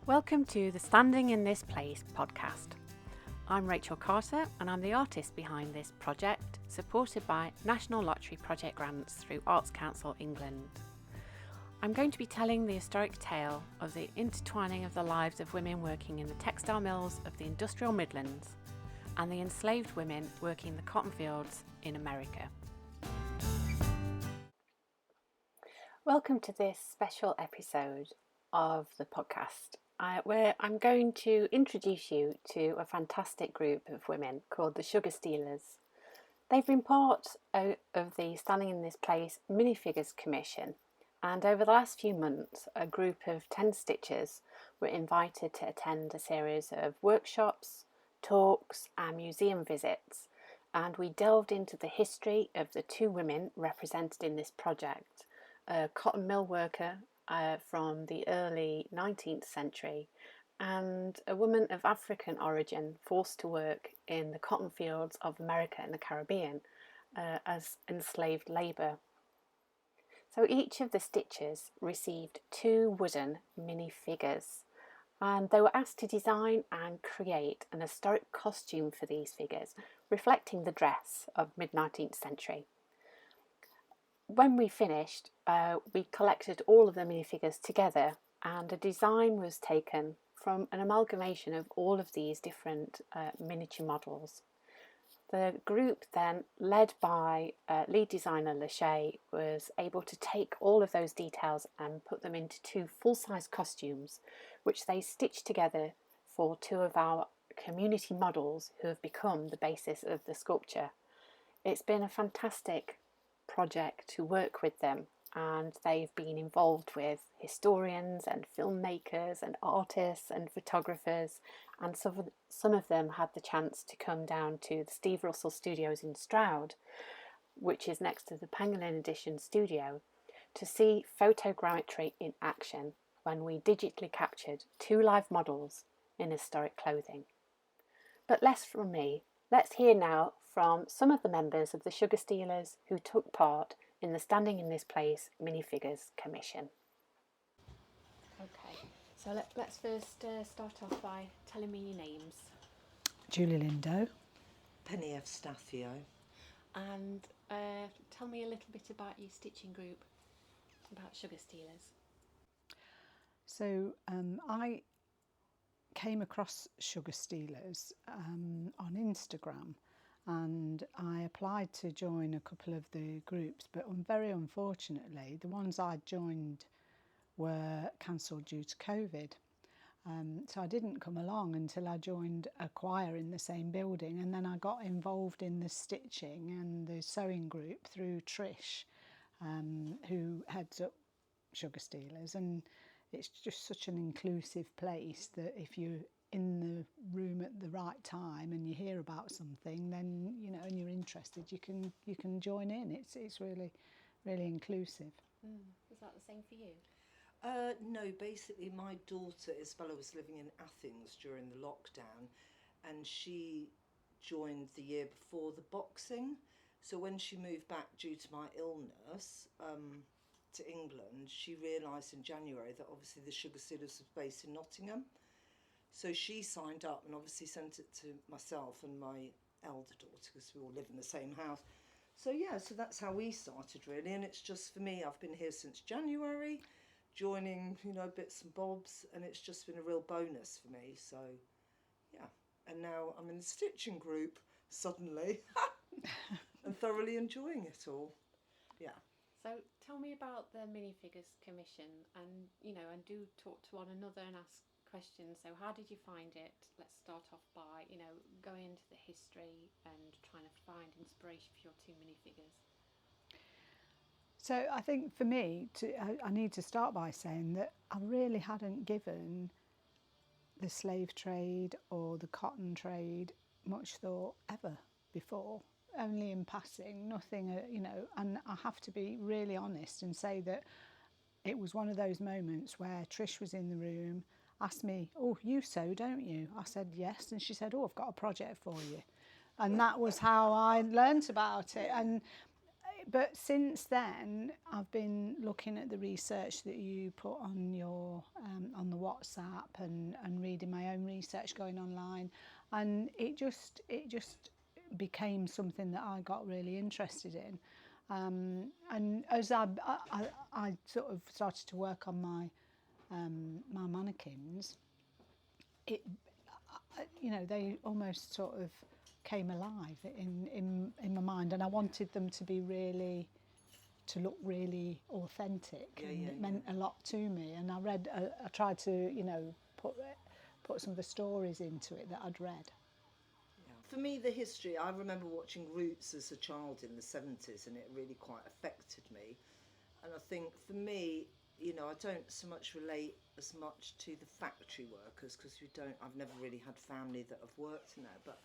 Welcome to the Standing in This Place podcast. I'm Rachel Carter and I'm the artist behind this project, supported by National Lottery project grants through Arts Council England. I'm going to be telling the historic tale of the intertwining of the lives of women working in the textile mills of the industrial Midlands and the enslaved women working the cotton fields in America. Welcome to this special episode of the podcast, where I'm going to introduce you to a fantastic group of women called the Sugar Stealers. They've been part of the Standing in This Place minifigures commission, and over the last few months a group of 10 stitchers were invited to attend a series of workshops, talks and museum visits, and we delved into the history of the two women represented in this project, a cotton mill worker from the early 19th century and a woman of African origin forced to work in the cotton fields of America and the Caribbean as enslaved labour. So each of the stitchers received 2 wooden minifigures, and they were asked to design and create an historic costume for these figures, reflecting the dress of mid-19th century. When we finished, we collected all of the minifigures together, and a design was taken from an amalgamation of all of these different miniature models. The group then, led by lead designer Lachey, was able to take all of those details and put them into 2 full-size costumes, which they stitched together for 2 of our community models who have become the basis of the sculpture. It's been a fantastic project to work with them, and they've been involved with historians and filmmakers and artists and photographers, and some of them had the chance to come down to the Steve Russell Studios in Stroud, which is next to the Pangolin Edition studio, to see photogrammetry in action when we digitally captured 2 live models in historic clothing. But less from me. Let's hear now from some of the members of the Sugar Stealers who took part in the Standing in This Place minifigures commission. Okay, so let's first start off by telling me your names. Julie Lindo. Penny Evstathio. And tell me a little bit about your stitching group, about Sugar Stealers. So I came across Sugar Stealers on Instagram, and I applied to join a couple of the groups, but very unfortunately the ones I joined were cancelled due to COVID. So I didn't come along until I joined a choir in the same building, and then I got involved in the stitching and the sewing group through Trish, who heads up Sugar Stealers, and it's just such an inclusive place that if you're in the room at the right time and you hear about something, then and you're interested, you can join in. It's really inclusive. Was that the same for you? No, basically my daughter Isabella was living in Athens during the lockdown, and she joined the year before the boxing. So when she moved back due to my illness to England, she realised in January that obviously the Sugar Stealers was based in Nottingham. So she signed up and obviously sent it to myself and my elder daughter, because we all live in the same house. So so that's how we started really, and it's just, for me, I've been here since January, joining, bits and bobs, and it's just been a real bonus for me. So and now I'm in the stitching group suddenly and thoroughly enjoying it all. So tell me about the minifigures commission, and and do talk to one another and ask questions. So how did you find it? Let's start off by going into the history and trying to find inspiration for your 2 minifigures. So I think for me, I need to start by saying that I really hadn't given the slave trade or the cotton trade much thought ever before. Only in passing, nothing, and I have to be really honest and say that it was one of those moments where Trish was in the room, asked me, "Oh, you sew, don't you?" I said, "Yes." And she said, "Oh, I've got a project for you." And that was how I learnt about it. And but since then, I've been looking at the research that you put on your on the WhatsApp and reading my own research going online, and it just became something that I got really interested in. And as I sort of started to work on my my mannequins, it they almost sort of came alive in my mind, and I wanted them to be really, to look really authentic, and it meant a lot to me. And I tried to put some of the stories into it that I'd read. For me, the history, I remember watching Roots as a child in the 70s, and it really quite affected me. And I think for me, I don't so much relate as much to the factory workers, because I've never really had family that have worked in there, but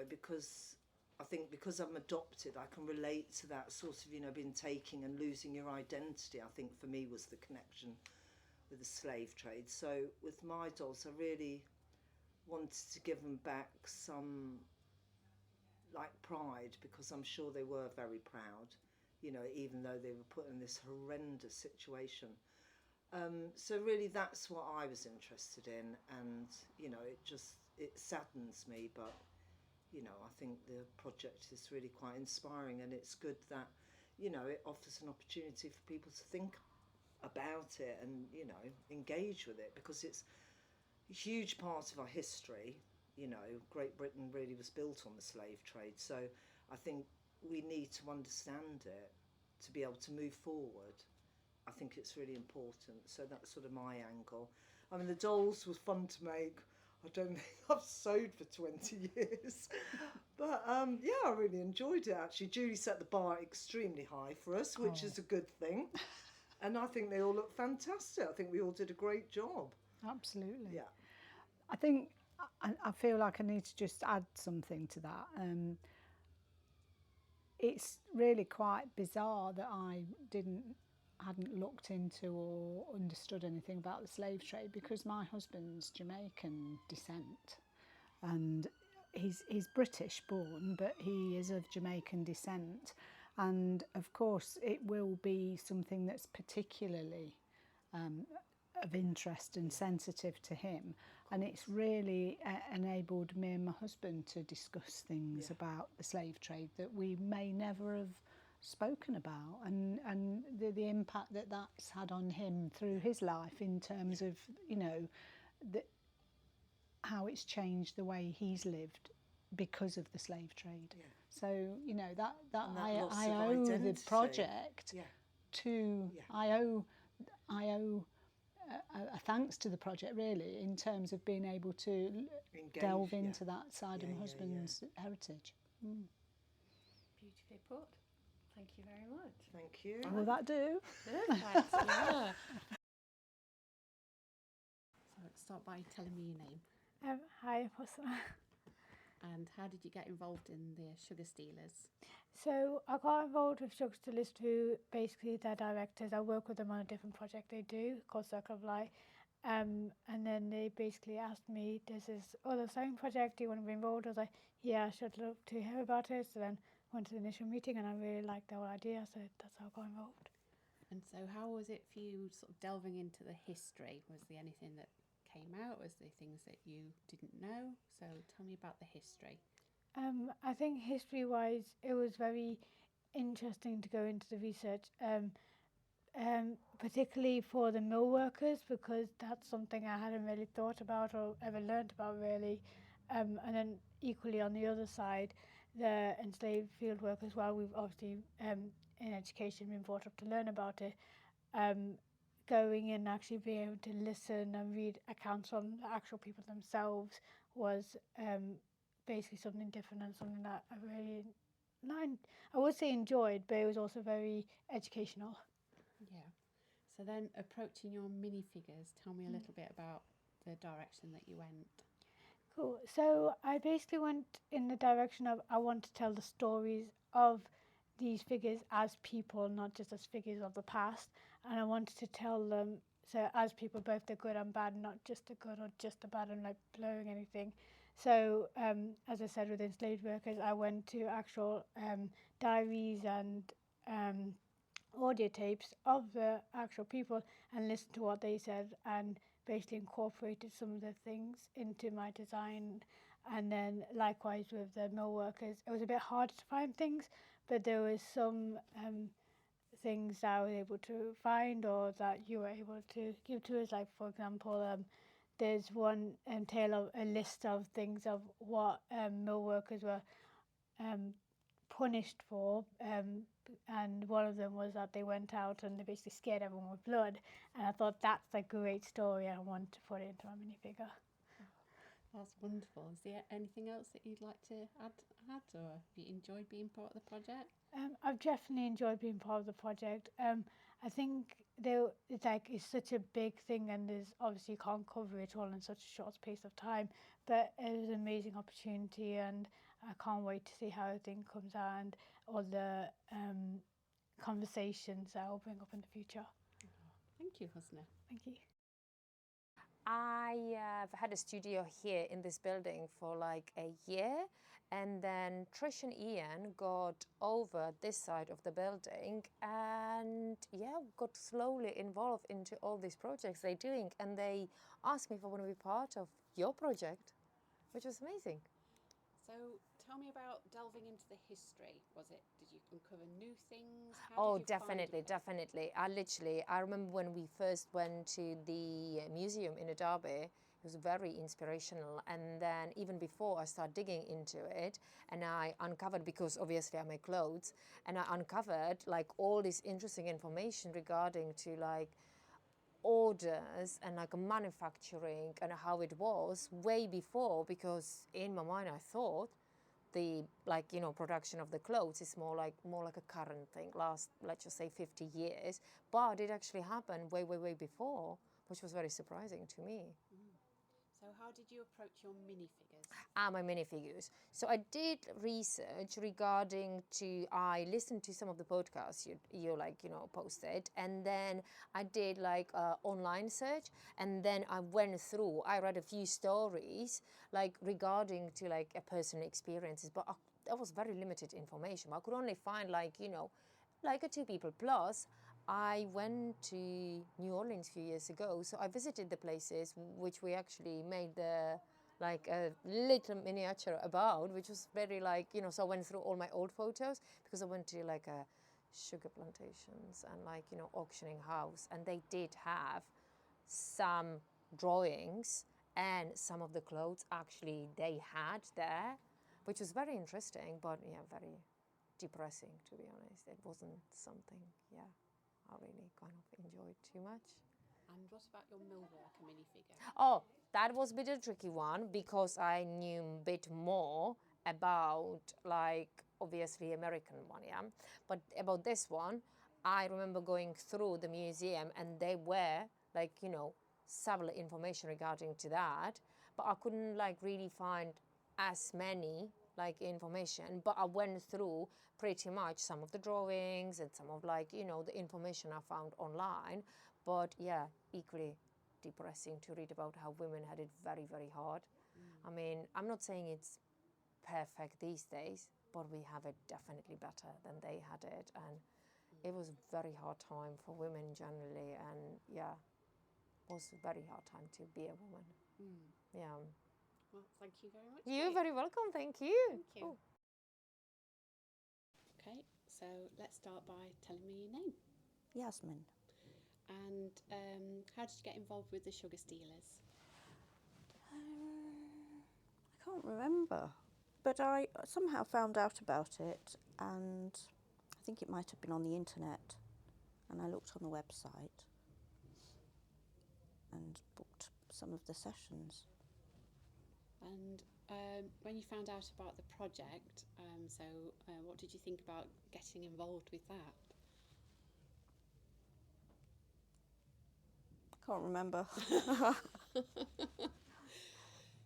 because I think because I'm adopted, I can relate to that sort of, being taken and losing your identity. I think for me was the connection with the slave trade. So with my dolls, I really wanted to give them back some pride, because I'm sure they were very proud, even though they were put in this horrendous situation. So really that's what I was interested in, and it saddens me, but I think the project is really quite inspiring, and it's good that it offers an opportunity for people to think about it and engage with it, because it's a huge part of our history. Great Britain really was built on the slave trade, so I think we need to understand it to be able to move forward. I think it's really important, so that's sort of my angle. I mean, the dolls was fun to make. I don't think I've sewed for 20 years, but yeah, I really enjoyed it actually. Julie set the bar extremely high for us, which is a good thing, and I think they all look fantastic. I think we all did a great job. Absolutely. Yeah. I think I feel like I need to just add something to that. It's really quite bizarre that I hadn't looked into or understood anything about the slave trade, because my husband's Jamaican descent, and he's British born, but he is of Jamaican descent, and of course it will be something that's particularly of interest and sensitive to him, and it's really enabled me and my husband to discuss things about the slave trade that we may never have spoken about, and the impact that that's had on him through his life, in terms of how it's changed the way he's lived because of the slave trade. So that I owe the project to I owe a thanks to the project, really, in terms of being able to delve into that side of my husband's heritage. Beautifully put. Thank you very much. Thank you. Will that do? Perfect. Yeah. So let's start by telling me your name. Hi, Apostle. And how did you get involved in the Sugar Stealers? So I got involved with Sugar Stealers through basically their directors. I work with them on a different project they do called Circle of Light. And then they basically asked me, there's this other sewing project, do you want to be involved? I was like, yeah, I should love to hear about it. So then went to the initial meeting, and I really liked the whole idea, so that's how I got involved. And so how was it for you sort of delving into the history? Was there anything that came out? Was there things that you didn't know? So tell me about the history. I think history-wise, it was very interesting to go into the research, particularly for the mill workers, because that's something I hadn't really thought about or ever learned about, really. And then equally on the other side, the enslaved field workers, while we've obviously in education been brought up to learn about it, going in and actually being able to listen and read accounts from the actual people themselves was basically something different, and something that I really, I would say enjoyed, but it was also very educational. Yeah. So then approaching your minifigures, tell me a little bit about the direction that you went. Cool. So I basically went in the direction of, I want to tell the stories of these figures as people, not just as figures of the past. And I wanted to tell them, so as people, both the good and bad, not just the good or just the bad, and like blurring anything. So, as I said, with enslaved workers, I went to actual diaries and audio tapes of the actual people and listened to what they said and basically incorporated some of the things into my design. And then likewise with the mill workers, it was a bit harder to find things, but there was some things that I was able to find or that you were able to give to us. Like, for example, there's one tale of a list of things of what mill workers were punished for, and one of them was that they went out and they basically scared everyone with blood. And I thought that's a great story, and I wanted to put it into my minifigure. That's wonderful. Is there anything else that you'd like to add, or have you enjoyed being part of the project? I've definitely enjoyed being part of the project. I think it's such a big thing, and there's obviously you can't cover it all in such a short space of time. But it was an amazing opportunity, and I can't wait to see how everything comes out and all the conversations that will bring up in the future. Thank you, Husna. Thank you. I have had a studio here in this building for like a year, and then Trish and Ian got over this side of the building and got slowly involved into all these projects they're doing, and they asked me if I want to be part of your project, which was amazing. So tell me about delving into the history. Did you uncover new things? Definitely. I remember when we first went to the museum in Derby, it was very inspirational. And then even before I started digging into it, and I uncovered, because obviously I make clothes, and I uncovered like all this interesting information regarding to like orders and like manufacturing and how it was way before, because in my mind I thought the production of the clothes is more like a current thing, last, let's just say 50 years, but it actually happened way before, which was very surprising to me. So how did you approach your minifigures? My minifigures. So I did research regarding to, I listened to some of the podcasts you posted, and then I did like online search, and then I read a few stories like regarding to like a personal experiences, but that was very limited information. I could only find like a 2 people. Plus I went to New Orleans a few years ago, so I visited the places which we actually made a little miniature about, which was very so I went through all my old photos, because I went to like a sugar plantations and auctioning house, and they did have some drawings and some of the clothes actually they had there, which was very interesting, but very depressing, to be honest. It wasn't something I really kind of enjoyed too much. And what about your millworker minifigure? Oh, that was a bit of a tricky one, because I knew a bit more about obviously American one, but about this one, I remember going through the museum, and they were several information regarding to that, but I couldn't really find as many information, but I went through pretty much some of the drawings and some of the information I found online. But equally depressing to read about how women had it very hard. I mean, I'm not saying it's perfect these days, but we have it definitely better than they had it, and it was a very hard time for women generally, and it was a very hard time to be a woman. Well, thank you very much. You're very welcome. Thank you. Thank you. Oh. Okay, so let's start by telling me your name. Yasmin. And how did you get involved with the Sugar Stealers? I can't remember, but I somehow found out about it, and I think it might have been on the internet, and I looked on the website and booked some of the sessions. And when you found out about the project, what did you think about getting involved with that? Can't remember.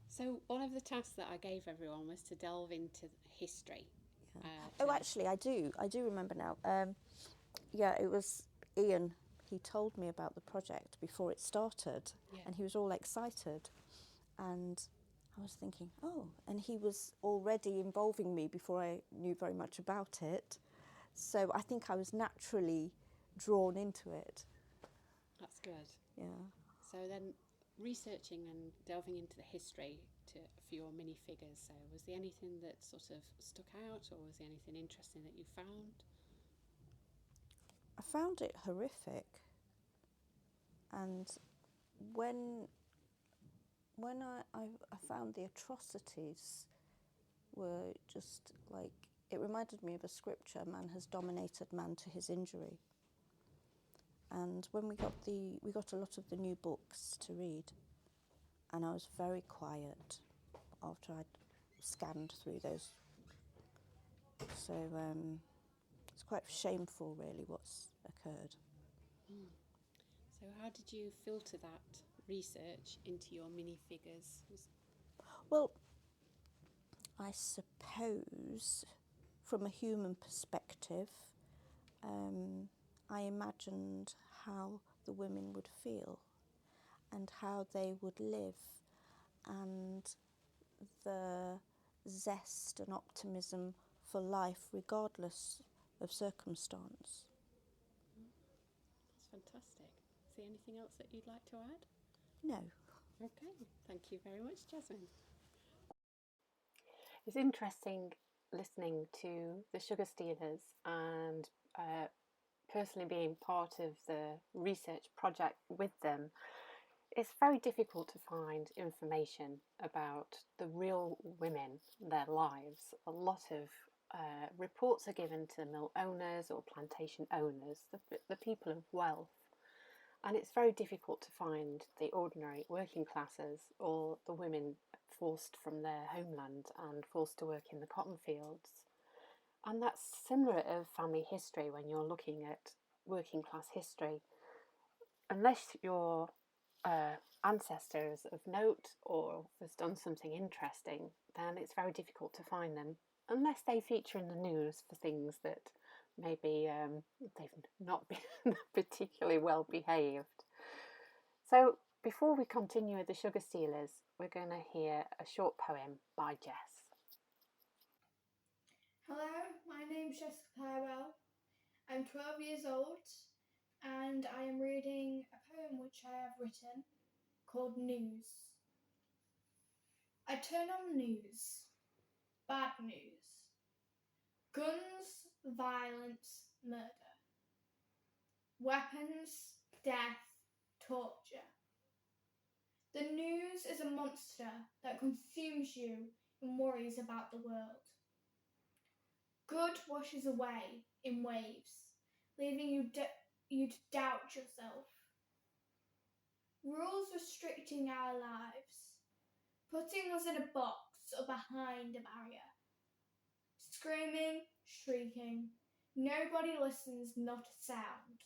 So one of the tasks that I gave everyone was to delve into history. Actually, I do remember now. It was Ian. He told me about the project before it started, and he was all excited. And I was thinking, oh, and he was already involving me before I knew very much about it. So I think I was naturally drawn into it. That's good. Yeah. So then researching and delving into the history for your minifigures, so was there anything that sort of stuck out, or was there anything interesting that you found? I found it horrific. And when I found the atrocities were just like, it reminded me of a scripture, man has dominated man to his injury. And when we got a lot of the new books to read, and I was very quiet after I'd scanned through those. So it's quite shameful, really, what's occurred. So how did you filter that research into your minifigures? Well, I suppose from a human perspective, I imagined how the women would feel and how they would live, and the zest and optimism for life regardless of circumstance. That's fantastic. Is there anything else that you'd like to add? No. Okay, thank you very much, Jasmine. It's interesting listening to the Sugar Stealers and personally being part of the research project with them. It's very difficult to find information about the real women, their lives. A lot of reports are given to mill owners or plantation owners, the people of wealth. And it's very difficult to find the ordinary working classes or the women forced from their homeland and forced to work in the cotton fields. And that's similar of family history when you're looking at working class history. Unless your ancestors of note or has done something interesting, then it's very difficult to find them, unless they feature in the news for things that maybe they've not been particularly well behaved. So before we continue with the Sugar Stealers, we're going to hear a short poem by Jess. Hello, my name's Jess Pyrwell. I'm 12 years old and I am reading a poem which I have written called News. I turn on the news. Bad news. Guns, violence, murder. Weapons, death, torture. The news is a monster that consumes you and worries about the world. Good washes away in waves, leaving you to doubt yourself. Rules restricting our lives, putting us in a box or behind a barrier. Screaming, shrieking, nobody listens, not a sound.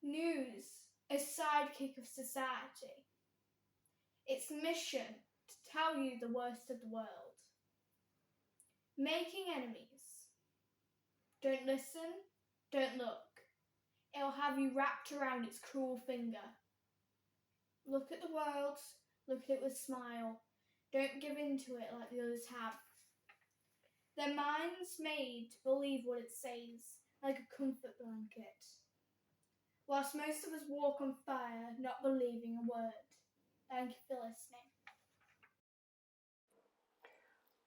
News, a sidekick of society. Its mission to tell you the worst of the world. Making enemies. Don't listen, don't look. It'll have you wrapped around its cruel finger. Look at the world, look at it with a smile. Don't give in to it like the others have. Their minds made to believe what it says, like a comfort blanket. Whilst most of us walk on fire, not believing a word. Thank you for listening.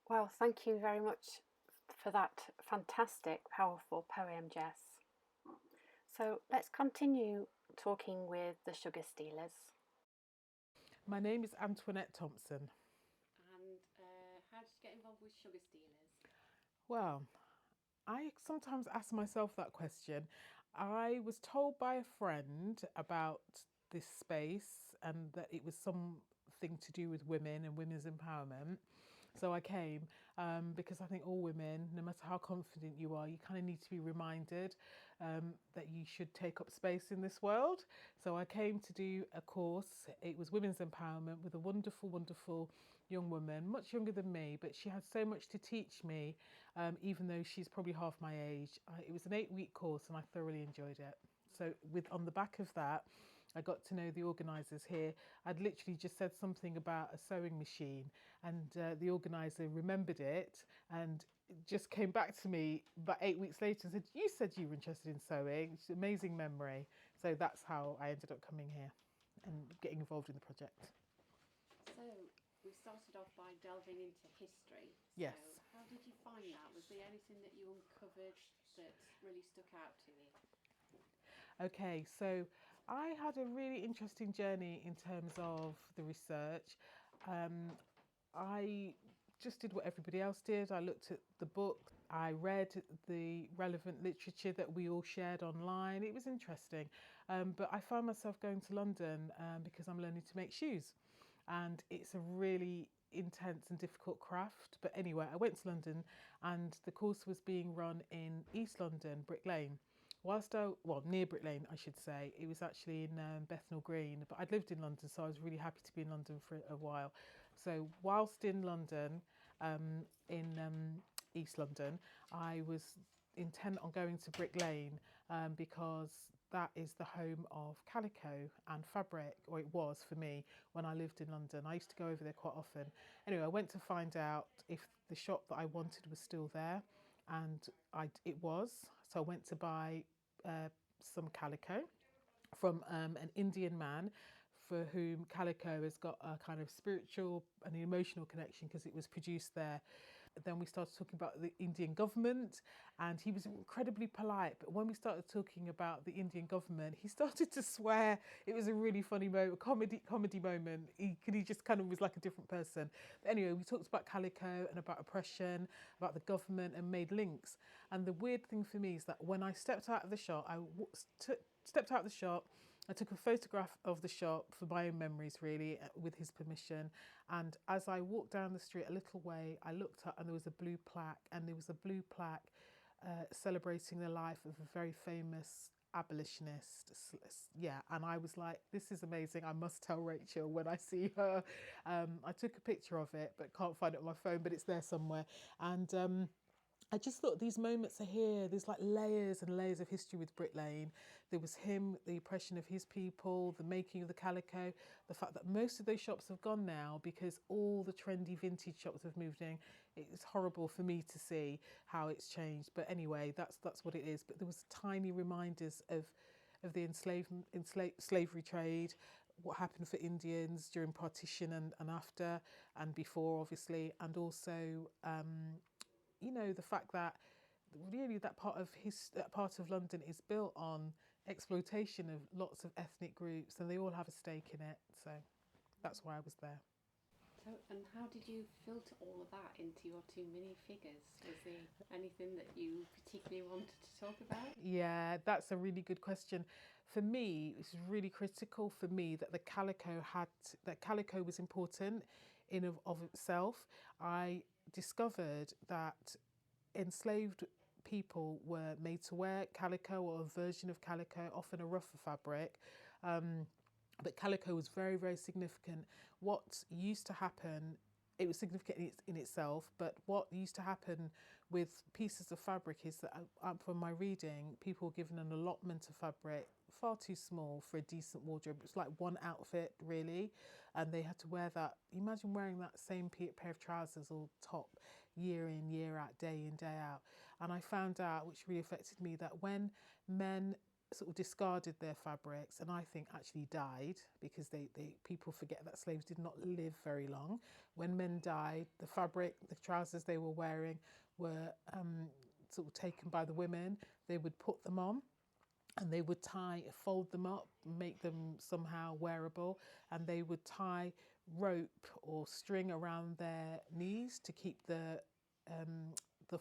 Well, thank you very much for that fantastic, powerful poem, Jess. So let's continue talking with the Sugar Stealers. My name is Antoinette Thompson. And how did you get involved with Sugar Stealers? Well, I sometimes ask myself that question. I was told by a friend about this space and that it was something to do with women and women's empowerment. So I came because I think all women, no matter how confident you are, you kind of need to be reminded that you should take up space in this world. So I came to do a course. It was women's empowerment with a wonderful, wonderful young woman, much younger than me, but she had so much to teach me, even though she's probably half my age. It was an 8-week course and I thoroughly enjoyed it. So on the back of that, I got to know the organisers here. I'd literally just said something about a sewing machine, and the organiser remembered it and just came back to me about 8 weeks later and said, "You said you were interested in sewing." It's an amazing memory. So that's how I ended up coming here and getting involved in the project. So we started off by delving into history. Yes. So how did you find that? Was there anything that you uncovered that really stuck out to you? Okay, so I had a really interesting journey in terms of the research. I just did what everybody else did. I looked at the book, I read the relevant literature that we all shared online. It was interesting. But I found myself going to London because I'm learning to make shoes. And it's a really intense and difficult craft. But anyway, I went to London and the course was being run in East London, Brick Lane. Near Brick Lane, I should say. It was actually in Bethnal Green, but I'd lived in London, so I was really happy to be in London for a while. So whilst in London, in East London, I was intent on going to Brick Lane because that is the home of calico and fabric, or it was for me when I lived in London. I used to go over there quite often. Anyway, I went to find out if the shop that I wanted was still there, and it was. So I went to buy some calico from an Indian man for whom calico has got a kind of spiritual and emotional connection because it was produced there. Then we started talking about the Indian government, and he was incredibly polite. But when we started talking about the Indian government, he started to swear. It was a really funny moment, comedy moment. He just kind of was like a different person. But anyway, we talked about calico and about oppression, about the government, and made links. And the weird thing for me is that when I stepped out of the shop, I took a photograph of the shop for my own memories, really, with his permission. And as I walked down the street a little way, I looked up and there was a blue plaque, celebrating the life of a very famous abolitionist. Yeah, and I was like, this is amazing. I must tell Rachel when I see her. I took a picture of it, but can't find it on my phone, but it's there somewhere. And I just thought these moments are here. There's like layers and layers of history with Brick Lane. There was him, the oppression of his people, the making of the calico, the fact that most of those shops have gone now because all the trendy vintage shops have moved in. It's horrible for me to see how it's changed. But anyway, that's what it is. But there was tiny reminders of the slavery trade, what happened for Indians during partition and after and before, obviously, and also the fact that really that part of London is built on exploitation of lots of ethnic groups, and they all have a stake in it. So that's why I was there. So, and how did you filter all of that into your two minifigures? Was there anything that you particularly wanted to talk about? Yeah, that's a really good question. For me, it's really critical for me that calico was important in of itself. I discovered that enslaved people were made to wear calico or a version of calico, often a rougher fabric. But calico was very, very significant. What used to happen, it was significant in itself, but what used to happen with pieces of fabric is that, from my reading, people were given an allotment of fabric far too small for a decent wardrobe. It was like one outfit, really, and they had to wear that. Imagine wearing that same pair of trousers or top year in, year out, day in, day out. And I found out, which really affected me, that when men sort of discarded their fabrics and I think actually died, because people forget that slaves did not live very long. When men died, the trousers they were wearing were sort of taken by the women. They would put them on and they would fold them up, make them somehow wearable, and they would tie rope or string around their knees to keep the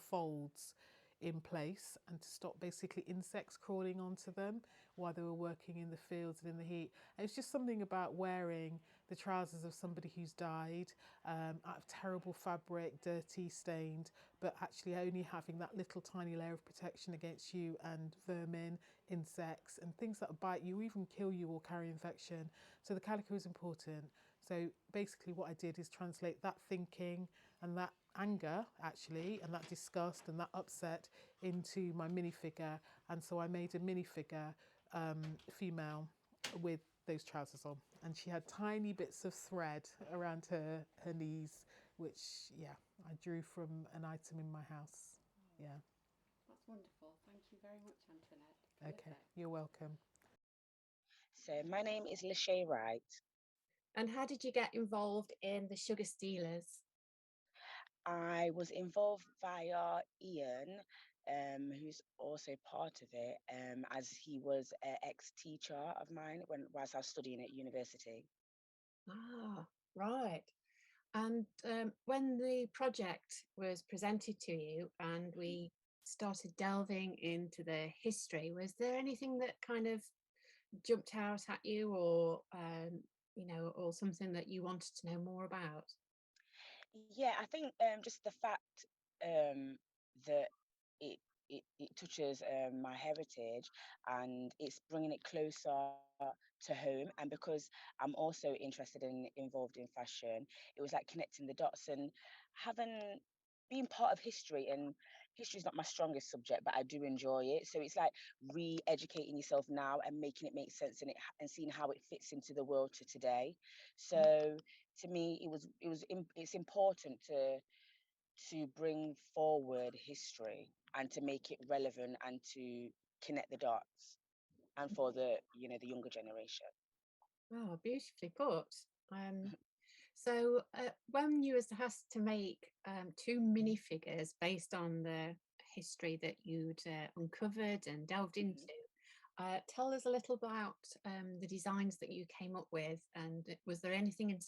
folds in place and to stop basically insects crawling onto them while they were working in the fields and in the heat. And it's just something about wearing the trousers of somebody who's died out of terrible fabric, dirty, stained, but actually only having that little tiny layer of protection against you and vermin, insects and things that bite you, even kill you or carry infection. So the calico is important. So basically what I did is translate that thinking and that anger, actually, and that disgust and that upset into my minifigure. And so I made a minifigure, female, with those trousers on, and she had tiny bits of thread around her knees, which I drew from an item in my house. Yeah. That's wonderful. Thank you very much, Antoinette. Okay, Perfect. you're welcome. So my name is Lachey Wright. And how did you get involved in the Sugar Stealers? I was involved via Ian, who's also part of it, as he was an ex-teacher of mine whilst I was studying at university. Ah, right. And when the project was presented to you and we started delving into the history, was there anything that kind of jumped out at you, or or something that you wanted to know more about? Yeah, I think just the fact that it it touches my heritage, and it's bringing it closer to home. And because I'm also interested in involved in fashion, it was like connecting the dots and having being part of history. And history is not my strongest subject, but I do enjoy it. So it's like re-educating yourself now and making it make sense in it and seeing how it fits into the world to today. So to me, it's important to bring forward history and to make it relevant and to connect the dots, and for the younger generation. Oh, beautifully put. So when you was asked to make two minifigures based on the history that you'd uncovered and delved into, tell us a little about the designs that you came up with, and was there anything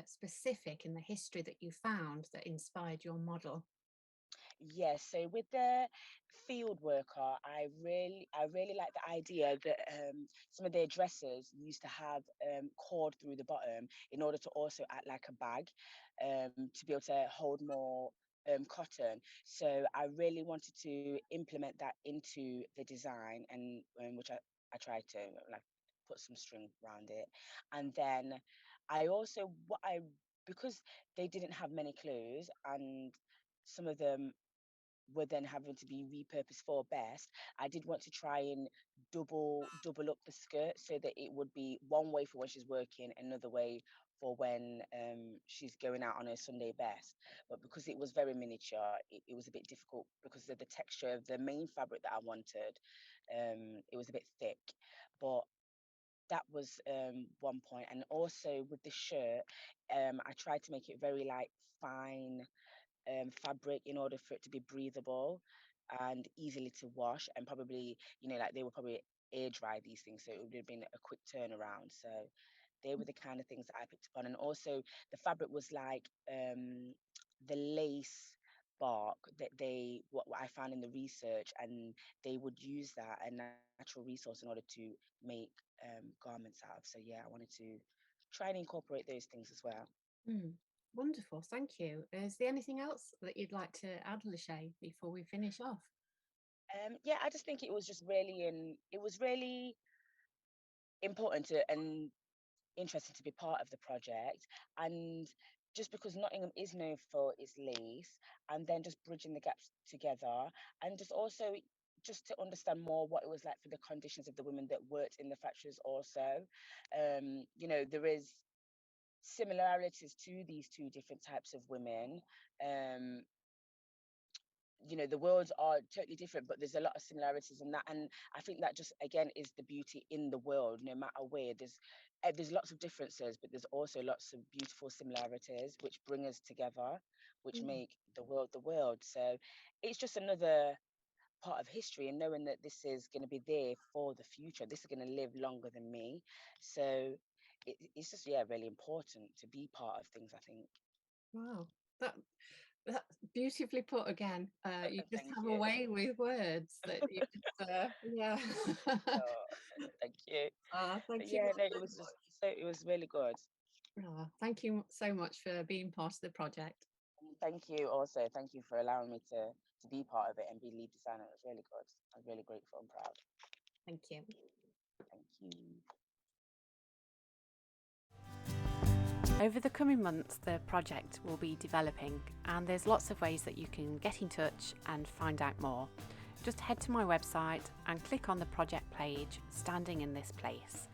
specific in the history that you found that inspired your model? Yes, so with the field worker, I really like the idea that some of their dresses used to have cord through the bottom in order to also act like a bag, to be able to hold more cotton. So I really wanted to implement that into the design, and which I tried to like put some string around it. And then I also what I because they didn't have many clothes, and some of them were then having to be repurposed for best. I did want to try and double up the skirt so that it would be one way for when she's working, another way for when she's going out on her Sunday best. But because it was very miniature, it was a bit difficult because of the texture of the main fabric that I wanted. It was a bit thick, but that was one point. And also with the shirt, I tried to make it very like fine fabric in order for it to be breathable and easily to wash, and probably like they were probably air dry these things, so it would have been a quick turnaround. So they were the kind of things that I picked up on. And also the fabric was like the lace bark that what I found in the research, and they would use that, a natural resource, in order to make garments out of. So yeah, I wanted to try and incorporate those things as well. Mm, wonderful, thank you. Is there anything else that you'd like to add, Lachey, before we finish off? Yeah, I just think it was really important and interesting to be part of the project. And just because Nottingham is known for its lace, and then just bridging the gaps together, and just also just to understand more what it was like for the conditions of the women that worked in the factories also. There is similarities to these two different types of women. um the worlds are totally different, but there's a lot of similarities in that. And I think that just again is the beauty in the world. No matter where, there's lots of differences, but there's also lots of beautiful similarities which bring us together, which Mm, make the world. So it's just another part of history, and knowing that this is going to be there for the future, this is going to live longer than me. So it's just, yeah, really important to be part of things, I think. wow, that that's beautifully put again. You just Thank have a you. way with words that you just, yeah. Oh, thank you. Thank But you yeah, no, so much. it was really good. Thank you so much for being part of the project. And thank you also. Thank you for allowing me to be part of it and be lead designer. It was really good. I was really grateful and proud. Thank you. Thank you. Over the coming months, the project will be developing, and there's lots of ways that you can get in touch and find out more. Just head to my website and click on the project page, Standing in This Place.